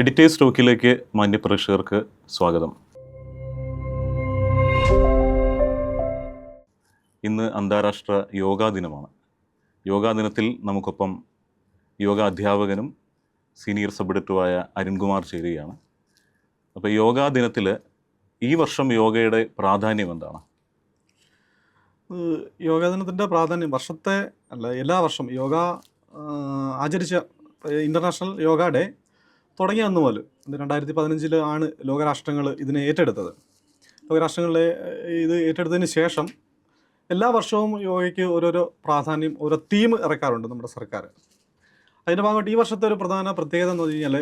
Editors ടോക്കിലേക്ക് മാന്യപ്രേക്ഷകർക്ക് സ്വാഗതം. ഇന്ന് അന്താരാഷ്ട്ര യോഗാ ദിനമാണ്. യോഗാ ദിനത്തിൽ നമുക്കൊപ്പം യോഗ അധ്യാപകനും സീനിയർ സബ് എഡിറ്ററുമായ അരുൺകുമാർ ചേരുകയാണ്. അപ്പോൾ യോഗാ ദിനത്തിൽ ഈ വർഷം യോഗയുടെ പ്രാധാന്യം എന്താണ്? യോഗാ ദിനത്തിൻ്റെ പ്രാധാന്യം വർഷത്തെ അല്ല, എല്ലാ വർഷം യോഗ ആചരിച്ച ഇൻ്റർനാഷണൽ യോഗ ഡേ തുടങ്ങിയ അന്ന് മുതൽ 2015 ആണ് ലോകരാഷ്ട്രങ്ങൾ ഇതിനെ ഏറ്റെടുത്തത്. ലോകരാഷ്ട്രങ്ങളിലെ ഇത് ഏറ്റെടുത്തതിന് ശേഷം എല്ലാ വർഷവും യോഗയ്ക്ക് ഓരോരോ പ്രാധാന്യം, ഓരോ തീം ഇറക്കാറുണ്ട് നമ്മുടെ സർക്കാർ. അതിൻ്റെ ഭാഗമായിട്ട് ഈ വർഷത്തെ ഒരു പ്രധാന പ്രത്യേകത എന്ന് പറഞ്ഞു കഴിഞ്ഞാൽ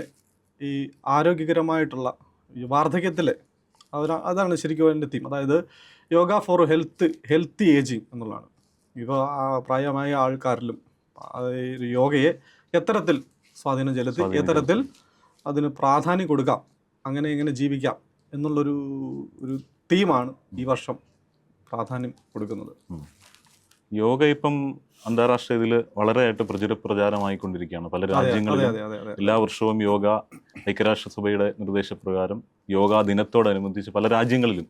ഈ ആരോഗ്യകരമായിട്ടുള്ള ഈ വാർദ്ധക്യത്തിൽ അതാണ് ശരിക്കും അതിൻ്റെ തീം. അതായത് യോഗ ഫോർ ഹെൽത്തി ഏജിങ് എന്നുള്ളതാണ്. ഇപ്പോൾ പ്രായമായ ആൾക്കാരിലും യോഗയെ എത്തരത്തിൽ സ്വാധീനം ചെലുത്തി എത്തരത്തിൽ അതിന് പ്രാധാന്യം കൊടുക്കാം, എങ്ങനെ ജീവിക്കാം എന്നുള്ളൊരു തീമാണ് ഈ വർഷം പ്രാധാന്യം കൊടുക്കുന്നത്. യോഗ ഇപ്പം അന്താരാഷ്ട്ര ഇതിൽ വളരെയായിട്ട് പ്രചാരമായിക്കൊണ്ടിരിക്കുകയാണ്. പല രാജ്യങ്ങളിലും എല്ലാ വർഷവും യോഗ ഐക്യരാഷ്ട്രസഭയുടെ നിർദ്ദേശപ്രകാരം യോഗാ ദിനത്തോടനുബന്ധിച്ച് പല രാജ്യങ്ങളിലും.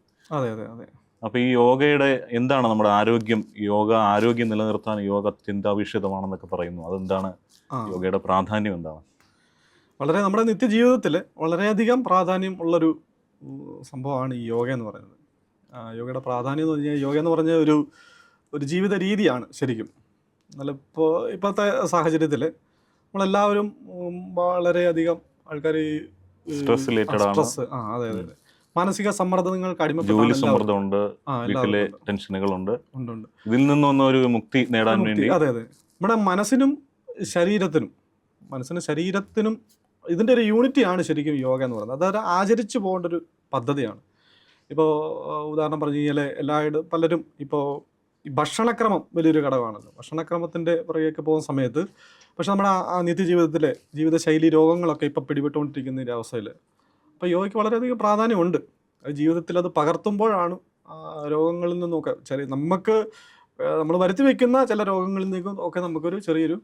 അപ്പോൾ ഈ യോഗയുടെ എന്താണ് നമ്മുടെ ആരോഗ്യം, ആരോഗ്യം നിലനിർത്താൻ യോഗ അത്യന്താപേക്ഷിതമാണെന്നൊക്കെ പറയുന്നു. അതെന്താണ് യോഗയുടെ പ്രാധാന്യം എന്താണ്? വളരെ നമ്മുടെ നിത്യജീവിതത്തിൽ വളരെയധികം പ്രാധാന്യം ഉള്ളൊരു സംഭവമാണ് ഈ യോഗ എന്ന് പറയുന്നത്. യോഗയുടെ പ്രാധാന്യം എന്ന് പറഞ്ഞാൽ യോഗ എന്ന് പറഞ്ഞ ഒരു ജീവിത രീതിയാണ് ശരിക്കും. എന്നാൽ ഇപ്പോഴത്തെ സാഹചര്യത്തിൽ നമ്മളെല്ലാവരും വളരെയധികം ആൾക്കാർ സ്ട്രെസ്, അതെ, മാനസിക സമ്മർദ്ദങ്ങൾക്ക് ജോലി സമ്മർദ്ദമുണ്ട്, വീട്ടിലെ ടെൻഷനുകളുണ്ട്. ഇതിൽ നിന്നൊന്നും ഒരു മുക്തി നേടാൻ വേണ്ടി അതെ നമ്മുടെ മനസ്സിനും ശരീരത്തിനും ഇതിൻ്റെ ഒരു യൂണിറ്റിയാണ് ശരിക്കും യോഗ എന്ന് പറയുന്നത്. അതൊരു ആചരിച്ചു പോകേണ്ട ഒരു പദ്ധതിയാണ്. ഇപ്പോൾ ഉദാഹരണം പറഞ്ഞു കഴിഞ്ഞാൽ പലരും ഇപ്പോൾ ഈ ഭക്ഷണക്രമം വലിയൊരു ഘടകമാണല്ലോ. ഭക്ഷണക്രമത്തിൻ്റെ പുറകെയൊക്കെ പോകുന്ന സമയത്ത് പക്ഷെ നമ്മുടെ നിത്യജീവിതത്തിലെ ജീവിതശൈലി രോഗങ്ങളൊക്കെ ഇപ്പോൾ പിടിപെട്ടുകൊണ്ടിരിക്കുന്ന ഒരു അവസ്ഥയിൽ അപ്പോൾ യോഗയ്ക്ക് വളരെയധികം പ്രാധാന്യമുണ്ട്. ജീവിതത്തിൽ അത് പകർത്തുമ്പോഴാണ് രോഗങ്ങളിൽ നിന്നൊക്കെ നമ്മൾ വരുത്തി വയ്ക്കുന്ന ചില രോഗങ്ങളിൽ നിന്നും ഒക്കെ നമുക്കൊരു ചെറിയൊരു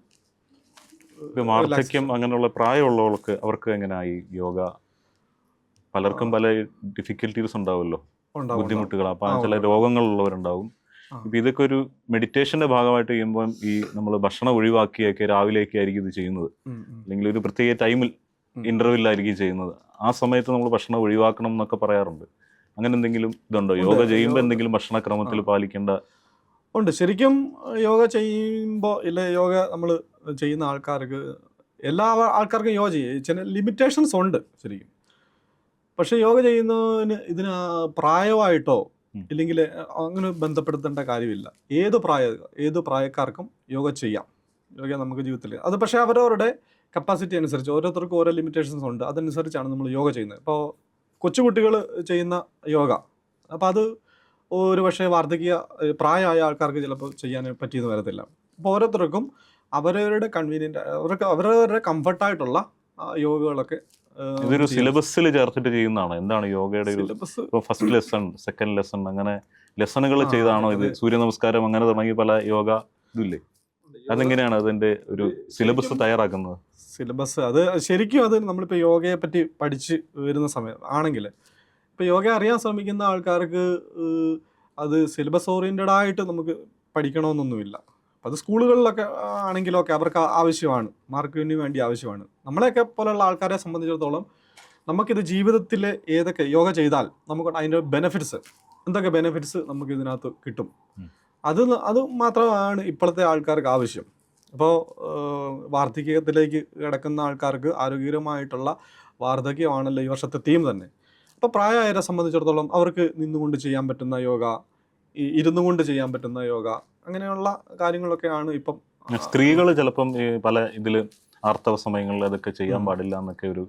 വാർദ്ധക്യം അങ്ങനെയുള്ള പ്രായമുള്ളവർക്ക് അവർക്ക് എങ്ങനെയായി യോഗ? പലർക്കും പല ഡിഫിക്കൽറ്റീസ് ഉണ്ടാവുമല്ലോ, ബുദ്ധിമുട്ടുകൾ. അപ്പം ചില രോഗങ്ങളുള്ളവരുണ്ടാവും. ഇപ്പം ഇതൊക്കെ ഒരു മെഡിറ്റേഷൻ്റെ ഭാഗമായിട്ട് ചെയ്യുമ്പോൾ ഈ നമ്മൾ ഭക്ഷണം ഒഴിവാക്കിയൊക്കെ രാവിലെയൊക്കെ ആയിരിക്കും ഇത് ചെയ്യുന്നത്, അല്ലെങ്കിൽ ഒരു പ്രത്യേക ടൈമിൽ ഇൻ്റർവെല്ലായിരിക്കും ചെയ്യുന്നത്. ആ സമയത്ത് നമ്മൾ ഭക്ഷണം ഒഴിവാക്കണം എന്നൊക്കെ പറയാറുണ്ട്. അങ്ങനെ എന്തെങ്കിലും ഇതുണ്ടോ? യോഗ ചെയ്യുമ്പോൾ എന്തെങ്കിലും ഭക്ഷണക്രമത്തിൽ പാലിക്കേണ്ട ഉണ്ട്? ശരിക്കും യോഗ ചെയ്യുമ്പോൾ യോഗ നമ്മൾ ചെയ്യുന്ന ആൾക്കാർക്ക്, എല്ലാ ആൾക്കാർക്കും യോഗ ചെയ്യും, ചില ലിമിറ്റേഷൻസ് ഉണ്ട് ശരിക്കും. പക്ഷേ യോഗ ഇതിന് പ്രായമായിട്ടോ ഇല്ലെങ്കിൽ അങ്ങനെ ബന്ധപ്പെടുത്തേണ്ട കാര്യമില്ല. ഏത് പ്രായക്കാർക്കും യോഗ ചെയ്യാം. യോഗ നമുക്ക് ജീവിതത്തിൽ അത് പക്ഷേ അവരവരുടെ കപ്പാസിറ്റി അനുസരിച്ച് ഓരോരുത്തർക്കും ഓരോ ലിമിറ്റേഷൻസ് ഉണ്ട്. അതനുസരിച്ചാണ് നമ്മൾ യോഗ ചെയ്യുന്നത്. ഇപ്പോൾ കൊച്ചുകുട്ടികൾ ചെയ്യുന്ന യോഗ, അപ്പോൾ അത് ഒരു പക്ഷേ പ്രായമായ ആൾക്കാർക്ക് ചിലപ്പോൾ ചെയ്യാൻ പറ്റിയെന്ന് വരത്തില്ല. അപ്പോൾ ഓരോരുത്തർക്കും അവരവരുടെ കൺവീനിയൻ്റ്, അവരവരുടെ കംഫർട്ടായിട്ടുള്ള യോഗകളൊക്കെ ഇതൊരു സിലബസിൽ ചേർത്തിട്ട് ചെയ്യുന്നതാണോ? എന്താണ് യോഗയുടെ syllabus? First lesson, second lesson, അങ്ങനെ ലെസണുകൾ ചെയ്താണോ ഇത്? സൂര്യ നമസ്കാരം അങ്ങനെ തുടങ്ങി പല യോഗ ഇതില്ലേ? അതെങ്ങനെയാണ് അതിൻ്റെ ഒരു സിലബസ് തയ്യാറാക്കുന്നത്? സിലബസ് അത് ശരിക്കും അത് നമ്മളിപ്പോൾ യോഗയെ പറ്റി പഠിച്ച് വരുന്ന സമയം ആണെങ്കിൽ, ഇപ്പോൾ യോഗ അറിയാൻ ശ്രമിക്കുന്ന ആൾക്കാർക്ക് അത് സിലബസ് ഓറിയൻറ്റഡ് ആയിട്ട് നമുക്ക് പഠിക്കണമെന്നൊന്നുമില്ല. അത് സ്കൂളുകളിലൊക്കെ ആണെങ്കിലൊക്കെ അവർക്ക് ആവശ്യമാണ്, മാർക്കിന് വേണ്ടി ആവശ്യമാണ്. നമ്മളെയൊക്കെ പോലെയുള്ള ആൾക്കാരെ സംബന്ധിച്ചിടത്തോളം നമുക്കിത് ജീവിതത്തിൽ ഏതൊക്കെ യോഗ ചെയ്താൽ നമുക്ക് അതിൻ്റെ എന്തൊക്കെ ബെനിഫിറ്റ്സ് നമുക്ക് ഇതിനകത്ത് കിട്ടും, അത് മാത്രമാണ് ഇപ്പോഴത്തെ ആൾക്കാർക്ക് ആവശ്യം. അപ്പോൾ വാർദ്ധക്യത്തിലേക്ക് കിടക്കുന്ന ആൾക്കാർക്ക് ആരോഗ്യകരമായിട്ടുള്ള വാർദ്ധക്യമാണല്ലോ ഈ വർഷത്തെ തീം തന്നെ. അപ്പോൾ പ്രായമായവരെ സംബന്ധിച്ചിടത്തോളം അവർക്ക് നിന്നുകൊണ്ട് ചെയ്യാൻ പറ്റുന്ന യോഗ, ഇരുന്നു കൊണ്ട് ചെയ്യാൻ പറ്റുന്ന യോഗ, അങ്ങനെയുള്ള കാര്യങ്ങളൊക്കെയാണ് ഇപ്പം. സ്ത്രീകൾ ചിലപ്പം പല ഇതിൽ ആർത്തവ സമയങ്ങളിൽ അതൊക്കെ ചെയ്യാൻ പാടില്ല എന്നൊക്കെ ഒരു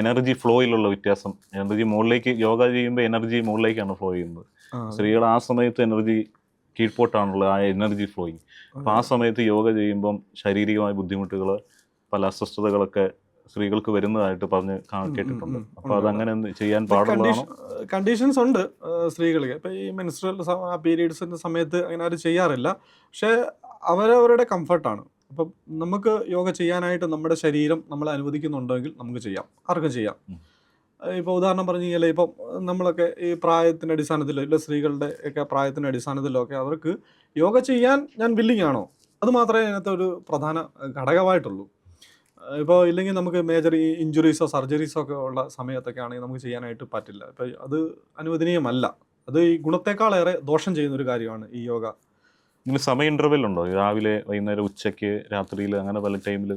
എനർജി ഫ്ലോയിലുള്ള വ്യത്യാസം. എനർജി മുകളിലേക്ക് യോഗ ചെയ്യുമ്പോൾ എനർജി മുകളിലേക്കാണ് ഫ്ലോ ചെയ്യുന്നത്. സ്ത്രീകൾ ആ സമയത്ത് എനർജി കീഴ്പോട്ടാണുള്ളത്, ആ എനർജി ഫ്ലോയിങ്. അപ്പോൾ ആ സമയത്ത് യോഗ ചെയ്യുമ്പം ശാരീരികമായ ബുദ്ധിമുട്ടുകൾ, പല അസ്വസ്ഥതകളൊക്കെ സ്ത്രീകൾക്ക് വരുന്നതായിട്ട് കേട്ടിട്ടുണ്ട്. അപ്പോൾ അതങ്ങനെ ചെയ്യാൻ പാടുള്ളതാണോ? കണ്ടീഷൻസ് ഉണ്ട് സ്ത്രീകൾക്ക്. ഇപ്പോൾ ഈ മെൻസ്ട്രൽ പീരീഡ്സിൻ്റെ സമയത്ത് അങ്ങനെ ആരും ചെയ്യാറില്ല. പക്ഷേ അവരവരുടെ കംഫർട്ടാണ്. അപ്പം നമുക്ക് യോഗ ചെയ്യാനായിട്ട് നമ്മുടെ ശരീരം നമ്മളെ അനുവദിക്കുന്നുണ്ടെങ്കിൽ നമുക്ക് ചെയ്യാം, ആർക്കും ചെയ്യാം. ഇപ്പോൾ ഉദാഹരണം പറഞ്ഞു കഴിഞ്ഞാൽ ഇപ്പം നമ്മളൊക്കെ ഈ പ്രായത്തിൻ്റെ അടിസ്ഥാനത്തിലോ ഇല്ല സ്ത്രീകളുടെ ഒക്കെ പ്രായത്തിൻ്റെ അടിസ്ഥാനത്തിലോ ഒക്കെ അവർക്ക് യോഗ ചെയ്യാൻ ഞാൻ വില്ലിങ് ആണോ, അത് മാത്രമേ അതിനകത്ത് ഒരു പ്രധാന ഘടകമായിട്ടുള്ളൂ. ഇപ്പോൾ ഇല്ലെങ്കിൽ നമുക്ക് മേജർ ഈ ഇഞ്ചുറീസോ സർജറീസോ ഒക്കെ ഉള്ള സമയത്തൊക്കെ ആണെങ്കിൽ നമുക്ക് ചെയ്യാനായിട്ട് പറ്റില്ല. ഇപ്പോൾ അത് അനുവദനീയമല്ല. അത് ഈ ഗുണത്തേക്കാളേറെ ദോഷം ചെയ്യുന്ന ഒരു കാര്യമാണ് ഈ യോഗ. ഇതിന് സമയ ഇന്റർവെൽ ഉണ്ടോ? രാവിലെ, വൈകുന്നേരം, ഉച്ചയ്ക്ക്, രാത്രിയിൽ, അങ്ങനെ പല ടൈമിൽ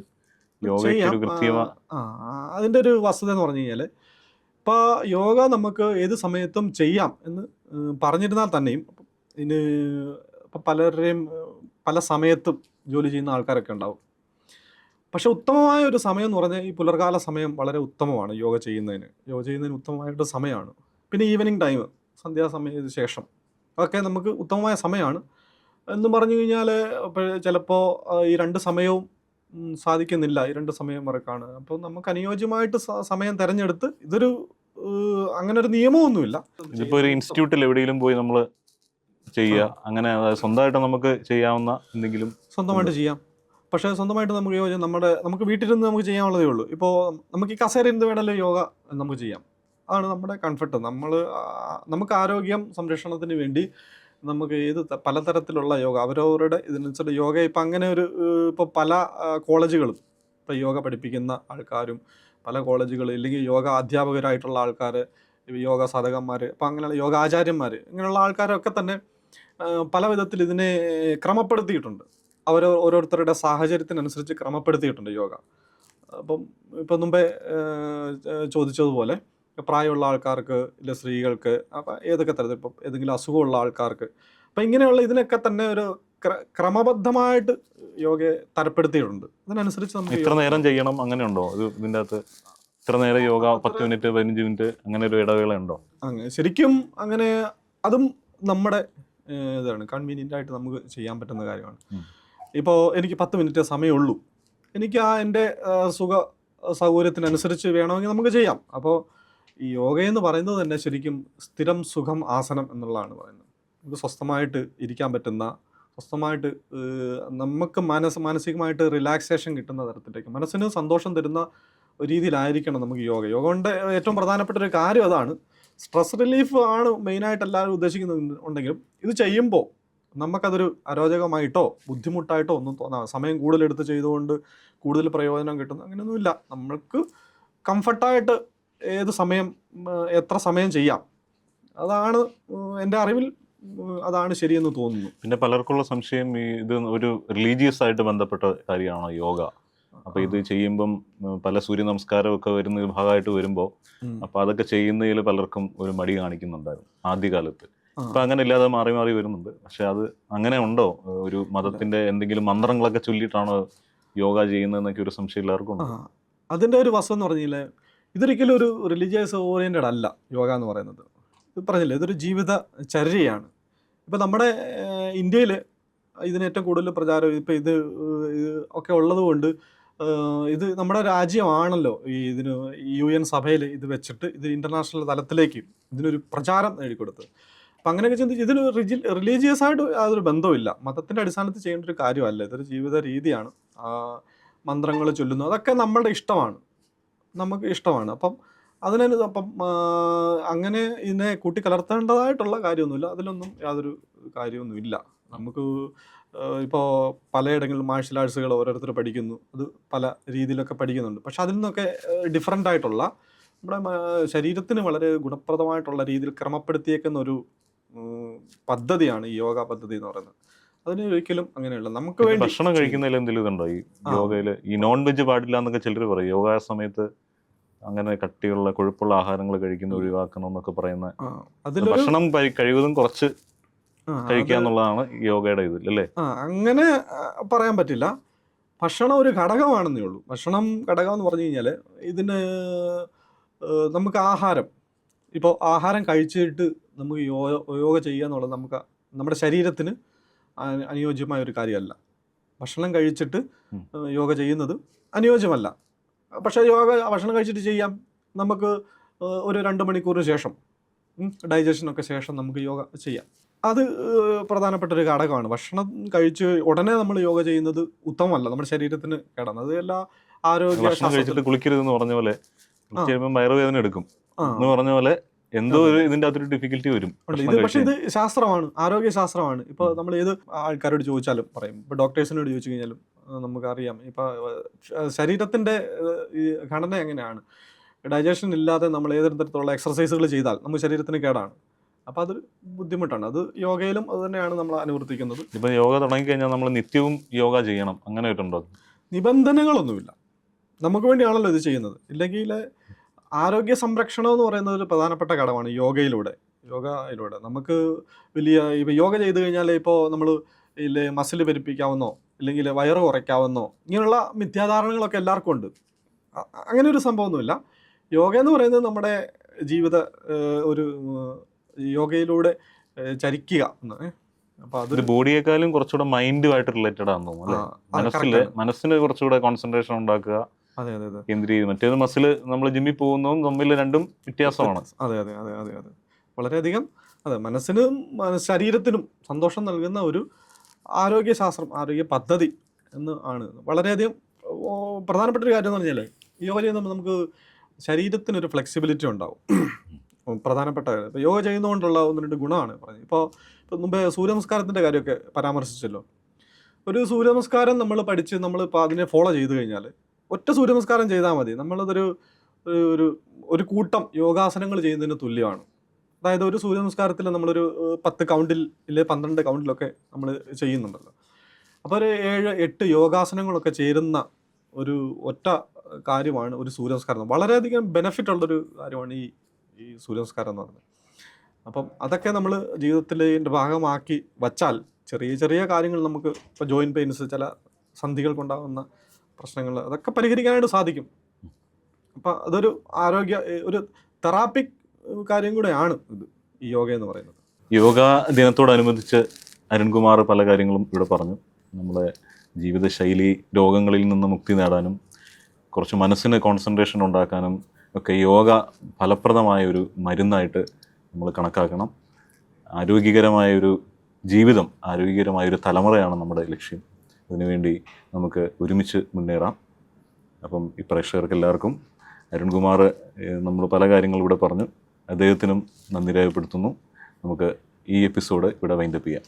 യോഗയ്ക്ക് ചെയ്യാം. ഒരു കൃത്യമായ അതിൻ്റെ ഒരു വസ്തുത എന്ന് പറഞ്ഞു കഴിഞ്ഞാൽ ഇപ്പോൾ യോഗ നമുക്ക് ഏത് സമയത്തും ചെയ്യാം എന്ന് പറഞ്ഞിരുന്നാൽ തന്നെയും ഇതിന് ഇപ്പം പലരുടെയും പല സമയത്തും ജോലി ചെയ്യുന്ന ആൾക്കാരൊക്കെ ഉണ്ടാവും. പക്ഷെ ഉത്തമമായ ഒരു സമയം എന്ന് പറഞ്ഞാൽ ഈ പുലർകാല സമയം വളരെ ഉത്തമമാണ് യോഗ ചെയ്യുന്നതിന് ഉത്തമമായിട്ട് സമയമാണ്. പിന്നെ ഈവനിങ് ടൈം, സന്ധ്യാസമയത്തിന് ശേഷം അതൊക്കെ നമുക്ക് ഉത്തമമായ സമയമാണ് എന്ന് പറഞ്ഞു കഴിഞ്ഞാൽ ചിലപ്പോൾ ഈ രണ്ട് സമയവും സാധിക്കുന്നില്ല, ഈ രണ്ട് സമയം മറക്കാണ്. അപ്പോൾ നമുക്ക് അനുയോജ്യമായിട്ട് സമയം തിരഞ്ഞെടുത്ത് ഇതൊരു അങ്ങനെ ഒരു നിയമമൊന്നുമില്ല. ഇതിപ്പോൾ ഒരു ഇൻസ്റ്റിറ്റ്യൂട്ടിൽ എവിടെയെങ്കിലും പോയി നമ്മൾ ചെയ്യുക, അങ്ങനെ അതായത് സ്വന്തമായിട്ട് നമുക്ക് ചെയ്യാവുന്ന എന്തെങ്കിലും സ്വന്തമായിട്ട് ചെയ്യാം. പക്ഷേ സ്വന്തമായിട്ട് നമുക്ക് യോഗ നമുക്ക് വീട്ടിലിരുന്ന് നമുക്ക് ചെയ്യാനുള്ളതേ ഉള്ളൂ. ഇപ്പോൾ നമുക്ക് ഈ കസേരയിരുന്ന് വേണമല്ലോ യോഗ നമുക്ക് ചെയ്യാം. അതാണ് നമ്മുടെ കംഫർട്ട്. നമുക്ക് ആരോഗ്യം സംരക്ഷണത്തിന് വേണ്ടി നമുക്ക് പലതരത്തിലുള്ള യോഗ അവരവരുടെ ഇതിനനുസരിച്ച് യോഗ ഇപ്പം അങ്ങനെ ഇപ്പോൾ പല കോളേജുകളും ഇപ്പോൾ യോഗ പഠിപ്പിക്കുന്ന ആൾക്കാരും പല കോളേജുകൾ ഇല്ലെങ്കിൽ യോഗ അധ്യാപകരായിട്ടുള്ള ആൾക്കാർ, യോഗ സാധകന്മാർ, അപ്പം അങ്ങനെയുള്ള യോഗ ആചാര്യന്മാർ, ഇങ്ങനെയുള്ള ആൾക്കാരൊക്കെ തന്നെ പല വിധത്തിൽ ഇതിനെ ക്രമപ്പെടുത്തിയിട്ടുണ്ട്. ഓരോരുത്തരുടെ സാഹചര്യത്തിനനുസരിച്ച് ക്രമപ്പെടുത്തിയിട്ടുണ്ട് യോഗ. അപ്പം ഇപ്പം മുമ്പേ ചോദിച്ചതുപോലെ പ്രായമുള്ള ആൾക്കാർക്ക് ഇല്ല സ്ത്രീകൾക്ക്, അപ്പം ഏതൊക്കെ തരത്തിൽ ഇപ്പം ഏതെങ്കിലും അസുഖമുള്ള ആൾക്കാർക്ക്, അപ്പം ഇങ്ങനെയുള്ള ഇതിനൊക്കെ തന്നെ ഒരു ക്രമബദ്ധമായിട്ട് യോഗയെ തരപ്പെടുത്തിയിട്ടുണ്ട്. അതിനനുസരിച്ച് നമുക്ക് ഇത്ര നേരം ചെയ്യണം അങ്ങനെ ഉണ്ടോ? ഇതിൻ്റെ അകത്ത് ഇത്ര നേരം യോഗ 10 മിനിറ്റ് 15 മിനിറ്റ് അങ്ങനെ ഒരു ഇടവേള ഉണ്ടോ? അങ്ങനെ ശരിക്കും അങ്ങനെ അതും നമ്മുടെ ഇതാണ് കൺവീനിയൻ്റ് ആയിട്ട് നമുക്ക് ചെയ്യാൻ പറ്റുന്ന കാര്യമാണ്. ഇപ്പോൾ എനിക്ക് 10 മിനിറ്റ് സമയമുള്ളൂ, എനിക്ക് എൻ്റെ സൗകര്യത്തിനനുസരിച്ച് വേണമെങ്കിൽ നമുക്ക് ചെയ്യാം. അപ്പോൾ ഈ യോഗയെന്ന് പറയുന്നത് തന്നെ ശരിക്കും സ്ഥിരം സുഖം ആസനം എന്നുള്ളതാണ് പറയുന്നത്. നമുക്ക് സ്വസ്ഥമായിട്ട് ഇരിക്കാൻ പറ്റുന്ന, സ്വസ്ഥമായിട്ട് നമുക്ക് മാനസികമായിട്ട് റിലാക്സേഷൻ കിട്ടുന്ന തരത്തിലേക്ക് മനസ്സിന് സന്തോഷം തരുന്ന ഒരു രീതിയിലായിരിക്കണം നമുക്ക് യോഗ കൊണ്ട് ഏറ്റവും പ്രധാനപ്പെട്ട ഒരു കാര്യം അതാണ്. സ്ട്രെസ് റിലീഫ് ആണ് മെയിനായിട്ട് എല്ലാവരും ഉദ്ദേശിക്കുന്നുണ്ടെങ്കിലും ഇത് ചെയ്യുമ്പോൾ നമുക്കതൊരു അരോചകമായിട്ടോ ബുദ്ധിമുട്ടായിട്ടോ ഒന്നും തോന്നാം. സമയം കൂടുതലെടുത്ത് ചെയ്തുകൊണ്ട് കൂടുതൽ പ്രയോജനം കിട്ടുന്നു അങ്ങനെയൊന്നുമില്ല. നമ്മൾക്ക് കംഫർട്ടായിട്ട് ഏത് സമയം എത്ര സമയം ചെയ്യാം, അതാണ് എൻ്റെ അറിവിൽ അതാണ് ശരിയെന്ന് തോന്നുന്നു. പിന്നെ പലർക്കുള്ള സംശയം ഇത് ഒരു റിലീജിയസ് ആയിട്ട് ബന്ധപ്പെട്ട കാര്യമാണോ യോഗ? അപ്പോൾ ഇത് ചെയ്യുമ്പം പല സൂര്യ നമസ്കാരമൊക്കെ വരുന്ന ഭാഗമായിട്ട് വരുമ്പോൾ അപ്പോൾ അതൊക്കെ ചെയ്യുന്നതിൽ പലർക്കും ഒരു മടി കാണിക്കുന്നുണ്ടായിരുന്നു ആദ്യകാലത്ത്. ഇപ്പം അങ്ങനെ ഇല്ലാതെ മാറി മാറി വരുന്നുണ്ട്. പക്ഷെ അത് അങ്ങനെ ഉണ്ടോ? ഒരു മതത്തിന്റെ എന്തെങ്കിലും മന്ത്രങ്ങളൊക്കെ ചൊല്ലിയിട്ടാണോ യോഗ ചെയ്യുന്നതെന്നൊക്കെ ഒരു സംശയം എല്ലാവർക്കും ഉണ്ട്. അതിൻ്റെ ഒരു വസ്തു എന്ന് പറഞ്ഞാൽ ഇതൊരിക്കലും ഒരു റിലീജിയസ് ഓറിയൻറ്റഡ് അല്ല യോഗ എന്ന് പറയുന്നത്. ഇത് പറഞ്ഞില്ലേ, ഇതൊരു ജീവിതചര്യയാണ്. ഇപ്പം നമ്മുടെ ഇന്ത്യയിൽ ഇതിന് ഏറ്റവും കൂടുതൽ പ്രചാരം ഇപ്പം ഇത് ഒക്കെ ഉള്ളതുകൊണ്ട് ഇത് നമ്മുടെ രാജ്യമാണല്ലോ ഇതിന് UN സഭയിൽ ഇത് വെച്ചിട്ട് ഇത് ഇൻ്റർനാഷണൽ തലത്തിലേക്ക് ഇതിനൊരു പ്രചാരം നേടിക്കൊടുത്തത്. അപ്പം അങ്ങനെയൊക്കെ ചിന്തിച്ച് ഇതിന് റിലീജിയസ് ആയിട്ട് യാതൊരു ബന്ധവുമില്ല, മതത്തിൻ്റെ അടിസ്ഥാനത്തിൽ ചെയ്യേണ്ട ഒരു കാര്യമല്ല. ഇതൊരു ജീവിത രീതിയാണ്. മന്ത്രങ്ങൾ ചൊല്ലുന്നു അതൊക്കെ നമ്മളുടെ ഇഷ്ടമാണ്, നമുക്ക് ഇഷ്ടമാണ്. അപ്പം അപ്പം അങ്ങനെ ഇതിനെ കൂട്ടിക്കലർത്തേണ്ടതായിട്ടുള്ള കാര്യമൊന്നുമില്ല, അതിലൊന്നും യാതൊരു കാര്യമൊന്നുമില്ല. നമുക്ക് ഇപ്പോൾ പലയിടങ്ങളിലും മാർഷ്യൽ ആർട്സുകൾ ഓരോരുത്തർ പഠിക്കുന്നു, അത് പല രീതിയിലൊക്കെ പഠിക്കുന്നുണ്ട്. പക്ഷെ അതിൽ നിന്നൊക്കെ ഡിഫറൻ്റ് ആയിട്ടുള്ള നമ്മുടെ ശരീരത്തിന് വളരെ ഗുണപ്രദമായിട്ടുള്ള രീതിയിൽ ക്രമപ്പെടുത്തിയേക്കുന്ന ഒരു പദ്ധതിയാണ് ഈ യോഗ പദ്ധതി എന്ന് പറയുന്നത്. അതിന് ഒരിക്കലും അങ്ങനെയുള്ള നമുക്ക് വേണ്ടി ഭക്ഷണം കഴിക്കുന്നതിൽ എന്തെങ്കിലും ഇതുണ്ടോ ഈ യോഗയിൽ? ഈ നോൺ വെജ് പാടില്ല എന്നൊക്കെ ചിലർ പറയും. യോഗ സമയത്ത് അങ്ങനെ കട്ടിയുള്ള കൊഴുപ്പുള്ള ആഹാരങ്ങൾ കഴിക്കുന്ന ഒഴിവാക്കണം എന്നൊക്കെ പറയുന്ന, ഭക്ഷണം കഴിവതും കുറച്ച് കഴിക്കുക എന്നുള്ളതാണ് യോഗയുടെ ഇതിൽ അല്ലേ? അങ്ങനെ പറയാൻ പറ്റില്ല. ഭക്ഷണം ഒരു ഘടകമാണെന്നേ ഉള്ളൂ. ഭക്ഷണം ഘടകം എന്ന് പറഞ്ഞു കഴിഞ്ഞാൽ ഇതിന് നമുക്ക് ആഹാരം, ഇപ്പോൾ ആഹാരം കഴിച്ചിട്ട് നമുക്ക് യോഗ ചെയ്യുക എന്നുള്ളത് നമ്മുടെ ശരീരത്തിന് അനുയോജ്യമായ ഒരു കാര്യമല്ല. ഭക്ഷണം കഴിച്ചിട്ട് യോഗ ചെയ്യുന്നത് അനുയോജ്യമല്ല. പക്ഷേ ഭക്ഷണം കഴിച്ചിട്ട് ചെയ്യാം. നമുക്ക് ഒരു 2 മണിക്കൂറിന് ശേഷം ഡൈജഷനൊക്കെ ശേഷം നമുക്ക് യോഗ ചെയ്യാം. അത് പ്രധാനപ്പെട്ട ഒരു ഘടകമാണ്. ഭക്ഷണം കഴിച്ച് ഉടനെ നമ്മൾ യോഗ ചെയ്യുന്നത് ഉത്തമമല്ല, നമ്മുടെ ശരീരത്തിന് കേടാണ്. അത് എല്ലാ ആരോഗ്യ ഭക്ഷണം കഴിച്ചിട്ട് കുളിക്കരുതെന്ന് പറഞ്ഞ പോലെ ചിലപ്പോൾ വയറുവേദന എടുക്കും എന്ന് പറഞ്ഞ പോലെ എന്തോ ഒരു ഇതിന്റെ അകത്തൊരു ഡിഫിക്കൽറ്റി വരും. ഇത് പക്ഷേ ഇത് ശാസ്ത്രമാണ്, ആരോഗ്യ ശാസ്ത്രമാണ്. ഇപ്പോൾ നമ്മൾ ഏത് ആൾക്കാരോട് ചോദിച്ചാലും പറയും, ഇപ്പോൾ ഡോക്ടേഴ്സിനോട് ചോദിച്ചു കഴിഞ്ഞാലും നമുക്കറിയാം, ഇപ്പോൾ ശരീരത്തിൻ്റെ ഈ ഘടന എങ്ങനെയാണ്. ഡൈജഷൻ ഇല്ലാതെ നമ്മൾ ഏതൊരു തരത്തിലുള്ള എക്സർസൈസുകൾ ചെയ്താൽ നമുക്ക് ശരീരത്തിന് കേടാണ്. അപ്പോൾ അത് ബുദ്ധിമുട്ടാണ്. അത് യോഗയിലും അത് തന്നെയാണ് നമ്മൾ അനുവർത്തിക്കുന്നത്. ഇപ്പം യോഗ തുടങ്ങിക്കഴിഞ്ഞാൽ നമ്മൾ നിത്യവും യോഗ ചെയ്യണം അങ്ങനെ വരുന്നുണ്ടോ? നിബന്ധനകളൊന്നുമില്ല, നമുക്ക് വേണ്ടിയാണല്ലോ ഇത് ചെയ്യുന്നത്. ഇല്ലെങ്കിൽ ആരോഗ്യ സംരക്ഷണം എന്ന് പറയുന്നത് ഒരു പ്രധാനപ്പെട്ട ഘടകമാണ് യോഗയിലൂടെ. നമുക്ക് ഇപ്പോൾ യോഗ ചെയ്ത് കഴിഞ്ഞാൽ ഇപ്പോൾ നമ്മൾ ഇല്ലേ മസിൽ പെരുപ്പിക്കാവുന്നോ ഇല്ലെങ്കിൽ വയറ് കുറയ്ക്കാവുന്നോ ഇങ്ങനെയുള്ള മിഥ്യാധാരണകളൊക്കെ എല്ലാവർക്കും ഉണ്ട്. അങ്ങനെ ഒരു സംഭവമൊന്നുമില്ല. യോഗ എന്ന് പറയുന്നത് നമ്മുടെ ജീവിത ഒരു യോഗയിലൂടെ ചരിക്കുക എന്ന്. അപ്പോൾ അത് ബോഡിയേക്കാളും കുറച്ചുകൂടെ മൈൻഡുമായിട്ട് റിലേറ്റഡ് ആണെന്ന് തോന്നുന്നു അല്ലേ? മനസ്സിന് കുറച്ചുകൂടെ കോൺസെൻട്രേഷൻ ഉണ്ടാക്കുക. അതെ അതെ അതെ കേന്ദ്രീയ മറ്റേത് മസിൽ നമ്മൾ ജിമ്മിൽ പോകുന്നതും തമ്മിൽ രണ്ടും വ്യത്യാസമാണ്. അതെ അതെ അതെ അതെ അതെ വളരെയധികം അതെ. മനസ്സിനും ശരീരത്തിനും സന്തോഷം നൽകുന്ന ഒരു ആരോഗ്യശാസ്ത്രം, ആരോഗ്യ പദ്ധതി എന്ന് ആണ്. വളരെയധികം പ്രധാനപ്പെട്ട ഒരു കാര്യം എന്ന് പറഞ്ഞാൽ യോഗ ചെയ്യുമ്പോൾ നമുക്ക് ശരീരത്തിനൊരു ഫ്ലെക്സിബിലിറ്റി ഉണ്ടാവും. പ്രധാനപ്പെട്ട കാര്യം ഇപ്പോൾ യോഗ ചെയ്യുന്നതുകൊണ്ടുള്ള 1-2 ഗുണമാണ് പറഞ്ഞത്. ഇപ്പോൾ മുമ്പേ സൂര്യനമസ്കാരത്തിൻ്റെ കാര്യമൊക്കെ പരാമർശിച്ചല്ലോ. ഒരു സൂര്യനമസ്കാരം നമ്മൾ പഠിച്ച് നമ്മളിപ്പോൾ അതിനെ ഫോളോ ചെയ്ത് കഴിഞ്ഞാൽ ഒറ്റ സൂര്യനമസ്കാരം ചെയ്താൽ മതി, നമ്മളതൊരു ഒരു കൂട്ടം യോഗാസനങ്ങൾ ചെയ്യുന്നതിന് തുല്യമാണ്. അതായത് ഒരു സൂര്യനമസ്കാരത്തിൽ നമ്മളൊരു 10 കൗണ്ടിൽ ഇല്ലേ 12 കൗണ്ടിലൊക്കെ നമ്മൾ ചെയ്യുന്നുണ്ടല്ലോ. അപ്പോൾ ഒരു 7-8 യോഗാസനങ്ങളൊക്കെ ചേരുന്ന ഒരു ഒറ്റ കാര്യമാണ് ഒരു സൂര്യനമസ്കാരം. വളരെയധികം ബെനഫിറ്റ് ഉള്ളൊരു കാര്യമാണ് ഈ സൂര്യനമസ്കാരം എന്ന് പറയുന്നത്. അപ്പം അതൊക്കെ നമ്മൾ ജീവിതത്തിൻ്റെ ഭാഗമാക്കി വച്ചാൽ ചെറിയ ചെറിയ കാര്യങ്ങൾ നമുക്ക് ഇപ്പോൾ ജോയിൻറ്റ് പെയിൻസ്, ചില സന്ധികൾക്കുണ്ടാകുന്ന പ്രശ്നങ്ങൾ, അതൊക്കെ പരിഹരിക്കാനായിട്ട് സാധിക്കും. അപ്പം അതൊരു ആരോഗ്യ ഒരു തെറാപ്പിക് കാര്യം കൂടെയാണ് ഇത് ഈ യോഗ എന്ന് പറയുന്നത്. യോഗ ദിനത്തോടനുബന്ധിച്ച് അരുൺകുമാർ പല കാര്യങ്ങളും ഇവിടെ പറഞ്ഞു. നമ്മുടെ ജീവിതശൈലി രോഗങ്ങളിൽ നിന്ന് മുക്തി നേടാനും കുറച്ച് മനസ്സിന് കോൺസെൻട്രേഷൻ ഉണ്ടാക്കാനും ഒക്കെ യോഗ ഫലപ്രദമായൊരു മരുന്നായിട്ട് നമ്മൾ കണക്കാക്കണം. ആരോഗ്യകരമായൊരു ജീവിതം, ആരോഗ്യകരമായൊരു തലമുറയാണ് നമ്മുടെ ലക്ഷ്യം. അതിനുവേണ്ടി നമുക്ക് ഒരുമിച്ച് മുന്നേറാം. അപ്പം ഈ പ്രേക്ഷകർക്ക് എല്ലാവർക്കും അരുൺകുമാർ നമ്മൾ പല കാര്യങ്ങളും ഇവിടെ പറഞ്ഞു, അദ്ദേഹത്തിനും നന്ദി രേഖപ്പെടുത്തുന്നു. നമുക്ക് ഈ എപ്പിസോഡ് ഇവിടെ വൈൻഡപ്പ് ചെയ്യാം.